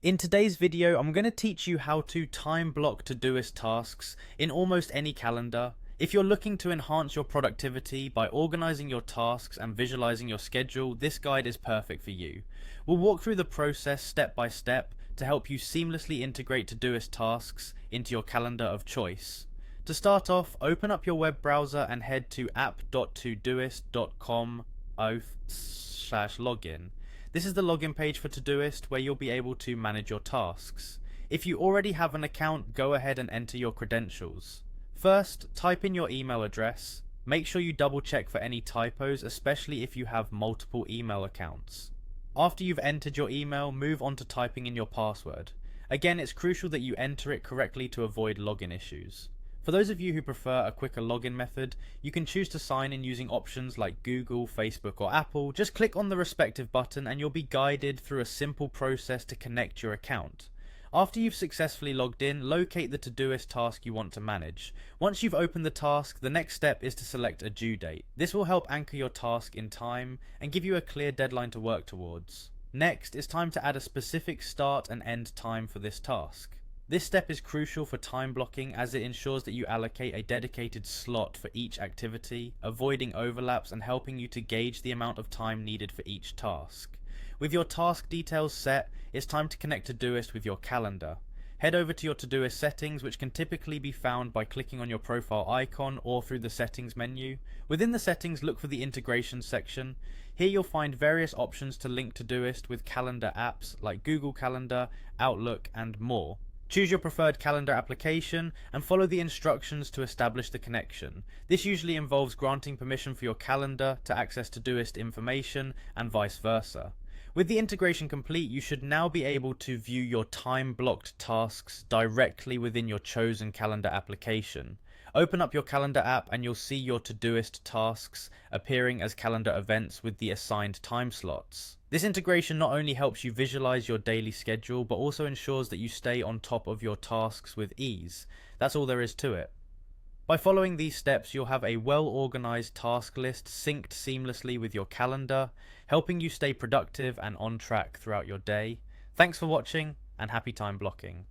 In today's video, I'm going to teach you how to time block Todoist tasks in almost any calendar. If you're looking to enhance your productivity by organizing your tasks and visualizing your schedule, this guide is perfect for you. We'll walk through the process step by step to help you seamlessly integrate Todoist tasks into your calendar of choice. To start off, open up your web browser and head to app.todoist.com/login. This is the login page for Todoist where you'll be able to manage your tasks. If you already have an account, go ahead and enter your credentials. First, type in your email address. Make sure you double check for any typos, especially if you have multiple email accounts. After you've entered your email, move on to typing in your password. Again, it's crucial that you enter it correctly to avoid login issues. For those of you who prefer a quicker login method, you can choose to sign in using options like Google, Facebook or Apple. Just click on the respective button and you'll be guided through a simple process to connect your account. After you've successfully logged in, locate the Todoist task you want to manage. Once you've opened the task, the next step is to select a due date. This will help anchor your task in time and give you a clear deadline to work towards. Next, it's time to add a specific start and end time for this task. This step is crucial for time blocking as it ensures that you allocate a dedicated slot for each activity, avoiding overlaps and helping you to gauge the amount of time needed for each task. With your task details set, it's time to connect Todoist with your calendar. Head over to your Todoist settings, which can typically be found by clicking on your profile icon or through the settings menu. Within the settings, look for the integration section. Here you'll find various options to link Todoist with calendar apps like Google Calendar, Outlook and more. Choose your preferred calendar application and follow the instructions to establish the connection. This usually involves granting permission for your calendar to access Todoist information and vice versa. With the integration complete, you should now be able to view your time-blocked tasks directly within your chosen calendar application. Open up your calendar app and you'll see your Todoist tasks appearing as calendar events with the assigned time slots. This integration not only helps you visualize your daily schedule, but also ensures that you stay on top of your tasks with ease. That's all there is to it. By following these steps, you'll have a well-organized task list synced seamlessly with your calendar, helping you stay productive and on track throughout your day. Thanks for watching and happy time blocking.